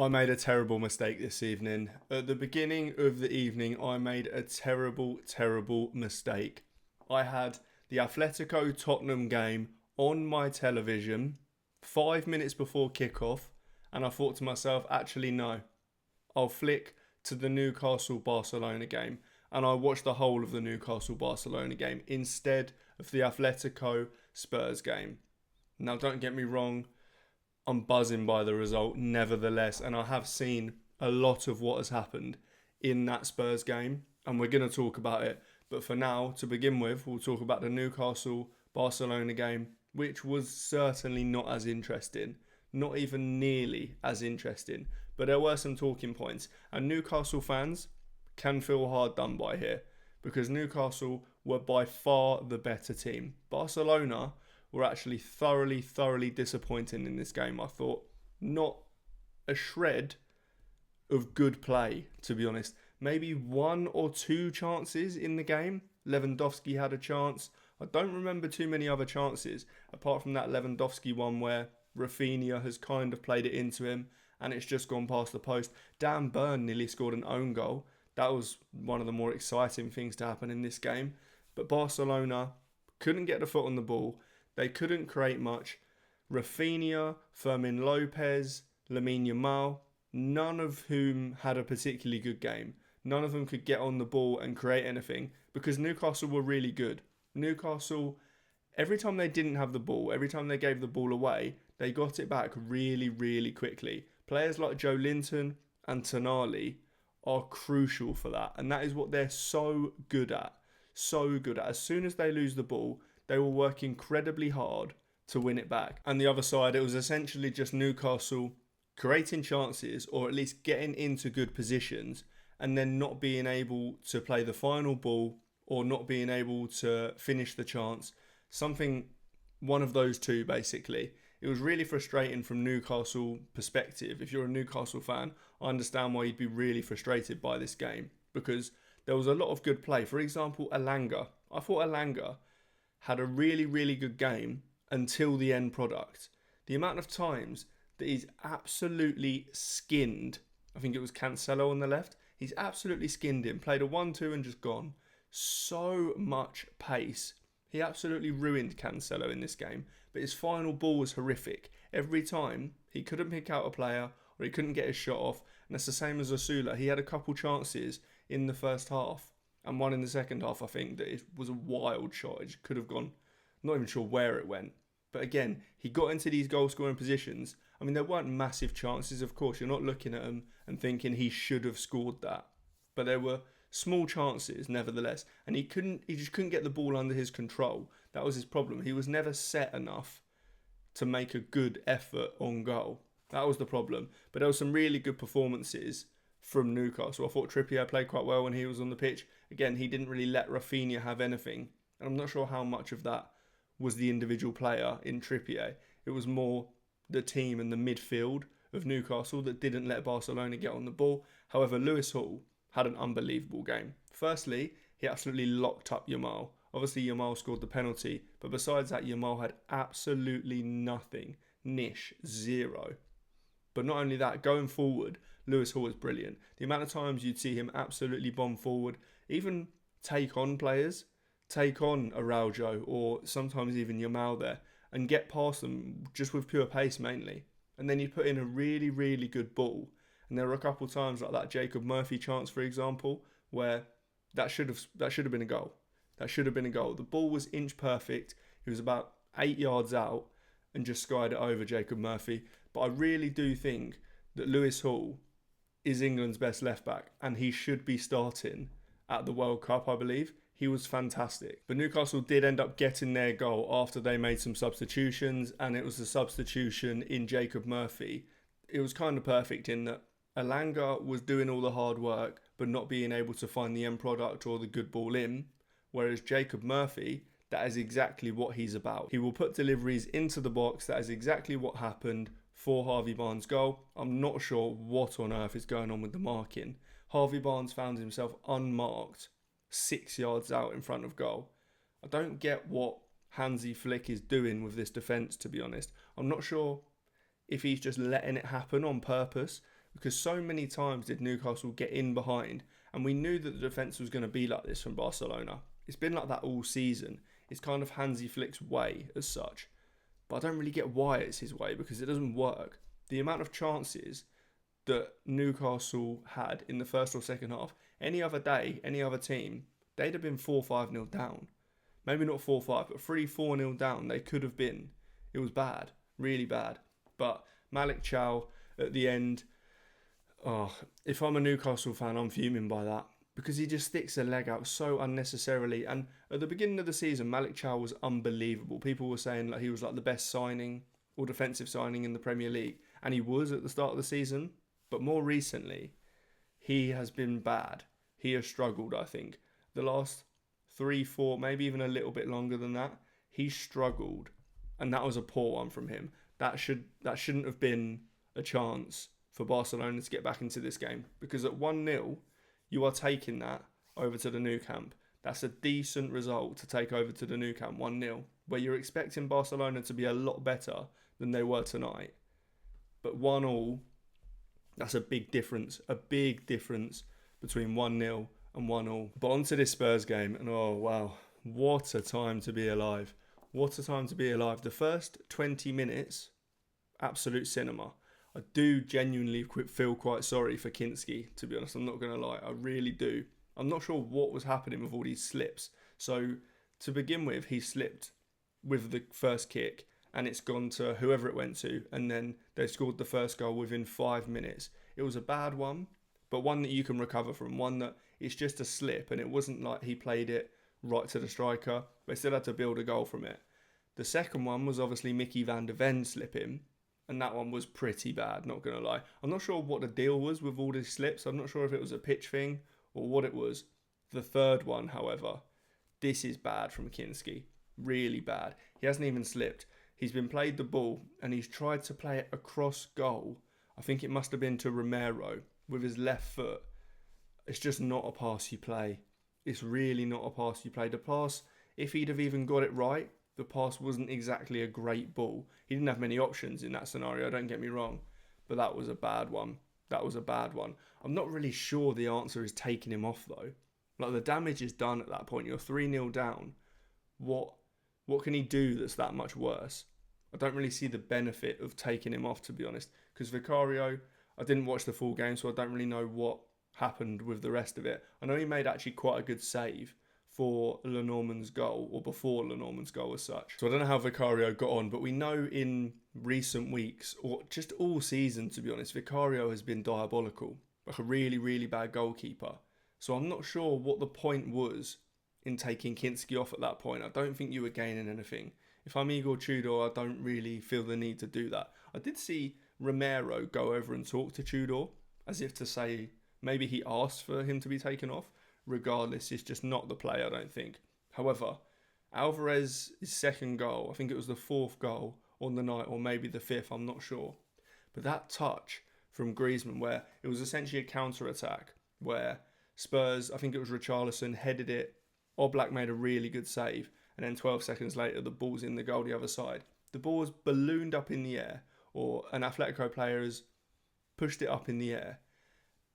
I made a terrible mistake this evening. At the beginning of the evening, I made a terrible mistake. I had the Atletico Tottenham game on my television 5 minutes before kickoff, and I thought to myself, actually, no, I'll flick to the Newcastle Barcelona game, and I watched the whole of the Newcastle Barcelona game instead of the Atletico Spurs game. Now, don't get me wrong, I'm buzzing by the result nevertheless, and I have seen a lot of what has happened in that Spurs game, and we're going to talk about it. But for now, to begin with, we'll talk about the Newcastle Barcelona game, which was certainly not as interesting, not even nearly as interesting. But there were some talking points, and Newcastle fans can feel hard done by here because Newcastle were by far the better team. Barcelona were actually thoroughly disappointing in this game, I thought. Not a shred of good play, to be honest. Maybe one or two chances in the game. Lewandowski had a chance. I don't remember too many other chances, apart from that Lewandowski one where Raphinha has kind of played it into him and it's just gone past the post. Dan Burn nearly scored an own goal. That was one of the more exciting things to happen in this game. But Barcelona couldn't get the foot on the ball. They couldn't create much. Raphinha, Fermin Lopez, Lamine Yamal, none of whom had a particularly good game. None of them could get on the ball and create anything because Newcastle were really good. Newcastle, every time they didn't have the ball, every time they gave the ball away, they got it back really quickly. Players like Joelinton and Tonali are crucial for that, and that is what they're so good at. So good at. As soon as they lose the ball, they will work incredibly hard to win it back. And the other side, it was essentially just Newcastle creating chances or at least getting into good positions and then not being able to play the final ball or not being able to finish the chance. One of those two basically. It was really frustrating from Newcastle perspective. If you're a Newcastle fan, I understand why you'd be really frustrated by this game because there was a lot of good play. For example, Elanga. I thought Elanga had a really good game until the end product. The amount of times that he's absolutely skinned, I think it was Cancelo on the left, he's absolutely skinned him, played a 1-2 and just gone. So much pace. He absolutely ruined Cancelo in this game, but his final ball was horrific. Every time he couldn't pick out a player or he couldn't get his shot off, and that's the same as Osula. He had a couple chances in the first half and one in the second half, I think, that it was a wild shot. It just could have gone, not even sure where it went. But again, he got into these goal-scoring positions. I mean, there weren't massive chances, of course. You're not looking at them and thinking he should have scored that. But there were small chances, nevertheless. And he just couldn't get the ball under his control. That was his problem. He was never set enough to make a good effort on goal. That was the problem. But there were some really good performances from Newcastle. I thought Trippier played quite well when he was on the pitch. Again, he didn't really let Raphinha have anything. And I'm not sure how much of that was the individual player in Trippier. It was more the team and the midfield of Newcastle that didn't let Barcelona get on the ball. However, Lewis Hall had an unbelievable game. Firstly, he absolutely locked up Yamal. Obviously, Yamal scored the penalty. But besides that, Yamal had absolutely nothing. Nish, zero. But not only that, going forward, Lewis Hall was brilliant. The amount of times you'd see him absolutely bomb forward, even take on players, take on Araujo or sometimes even Yamal there and get past them just with pure pace mainly. And then you'd put in a really good ball. And there were a couple of times like that Jacob Murphy chance, for example, where that should have been a goal. That should have been a goal. The ball was inch perfect. He was about 8 yards out and just skied it over Jacob Murphy. But I really do think that Lewis Hall is England's best left back and he should be starting at the World Cup, I believe. He was fantastic. But Newcastle did end up getting their goal after they made some substitutions, and it was the substitution in Jacob Murphy. It was kind of perfect in that Elanga was doing all the hard work but not being able to find the end product or the good ball in, whereas Jacob Murphy, that is exactly what he's about. He will put deliveries into the box. That is exactly what happened for Harvey Barnes' goal. I'm not sure what on earth is going on with the marking. Harvey Barnes found himself unmarked 6 yards out in front of goal. I don't get what Hansi Flick is doing with this defence, to be honest. I'm not sure if he's just letting it happen on purpose, because so many times did Newcastle get in behind, and we knew that the defence was going to be like this from Barcelona. It's been like that all season. It's kind of Hansi Flick's way as such. But I don't really get why it's his way, because it doesn't work. The amount of chances that Newcastle had in the first or second half, any other day, any other team, they'd have been 4-5-0 down. Maybe not 4-5, but 3-4-0 down they could have been. It was bad, really bad. But Malick Thiaw at the end, if I'm a Newcastle fan, I'm fuming by that, because he just sticks a leg out so unnecessarily. And at the beginning of the season, Malick Thiaw was unbelievable. People were saying like he was like the best signing or defensive signing in the Premier League, and he was at the start of the season. But more recently, he has been bad. He has struggled, I think. The last 3-4, maybe even a little bit longer than that, he struggled, and that was a poor one from him. That shouldn't have been a chance for Barcelona to get back into this game, because at 1-0, you are taking that over to the Nou Camp. That's a decent result to take over to the Nou Camp, 1-0, where you're expecting Barcelona to be a lot better than they were tonight. But 1-1, that's a big difference between 1-0 and 1-1. But on to this Spurs game, and oh wow, what a time to be alive. What a time to be alive. The first 20 minutes, absolute cinema. I do genuinely feel quite sorry for Kinsky, to be honest. I'm not going to lie. I really do. I'm not sure what was happening with all these slips. So, to begin with, he slipped with the first kick, and it's gone to whoever it went to, and then they scored the first goal within 5 minutes. It was a bad one, but one that you can recover from. One that it's just a slip, and it wasn't like he played it right to the striker. They still had to build a goal from it. The second one was obviously Micky Van de Ven slipping, and that one was pretty bad, not going to lie. I'm not sure what the deal was with all these slips. I'm not sure if it was a pitch thing or what it was. The third one, however, this is bad from Kinsky. Really bad. He hasn't even slipped. He's been played the ball, and he's tried to play it across goal. I think it must have been to Romero with his left foot. It's just not a pass you play. It's really not a pass you play. The pass, if he'd have even got it right, the pass wasn't exactly a great ball. He didn't have many options in that scenario, don't get me wrong. But that was a bad one. That was a bad one. I'm not really sure the answer is taking him off, though. Like, the damage is done at that point. You're 3-0 down. What can he do that's that much worse? I don't really see the benefit of taking him off, to be honest. Because Vicario, I didn't watch the full game, so I don't really know what happened with the rest of it. I know he made actually quite a good save for Lenormand's goal, or before Lenormand's goal as such. So I don't know how Vicario got on, but we know in recent weeks, or just all season to be honest, Vicario has been diabolical. Like a really, really bad goalkeeper. So I'm not sure what the point was in taking Kinsky off at that point. I don't think you were gaining anything. If I'm Igor Tudor, I don't really feel the need to do that. I did see Romero go over and talk to Tudor, as if to say maybe he asked for him to be taken off. Regardless, it's just not the play, I don't think. However, Alvarez's second goal, I think it was the fourth goal on the night, or maybe the fifth, I'm not sure. But that touch from Griezmann, where it was essentially a counter-attack, where Spurs, I think it was Richarlison, headed it, Oblak made a really good save, and then 12 seconds later, the ball's in the goal the other side. The ball was ballooned up in the air, or an Atletico player has pushed it up in the air,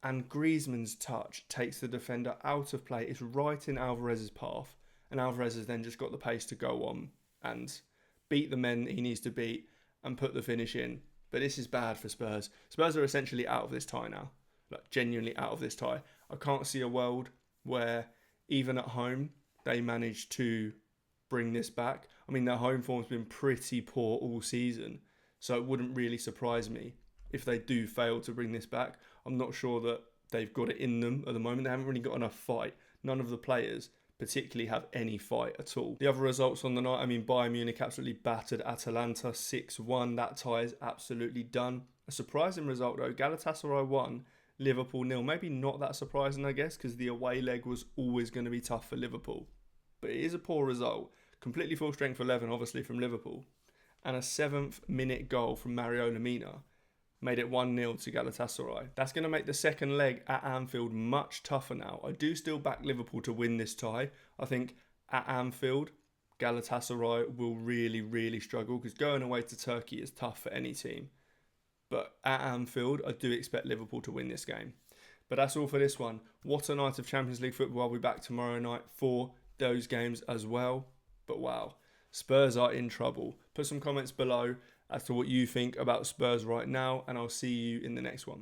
and Griezmann's touch takes the defender out of play. It's right in Alvarez's path, and Alvarez has then just got the pace to go on and beat the men he needs to beat and put the finish in. But this is bad for Spurs. Spurs are essentially out of this tie now, like genuinely out of this tie. I can't see a world where even at home they manage to bring this back. I mean, their home form's been pretty poor all season, so it wouldn't really surprise me if they do fail to bring this back. I'm not sure that they've got it in them at the moment. They haven't really got enough fight. None of the players particularly have any fight at all. The other results on the night, I mean, Bayern Munich absolutely battered Atalanta 6-1. That tie is absolutely done. A surprising result though, Galatasaray 1, Liverpool 0. Maybe not that surprising, I guess, because the away leg was always going to be tough for Liverpool. But it is a poor result. Completely full strength 11, obviously, from Liverpool. And a 7th minute goal from Mario Lemina made it 1-0 to Galatasaray. That's going to make the second leg at Anfield much tougher now. I do still back Liverpool to win this tie. I think at Anfield, Galatasaray will really, really struggle, because going away to Turkey is tough for any team. But at Anfield, I do expect Liverpool to win this game. But that's all for this one. What a night of Champions League football. I'll be back tomorrow night for those games as well. But wow, Spurs are in trouble. Put some comments below as to what you think about Spurs right now, and I'll see you in the next one.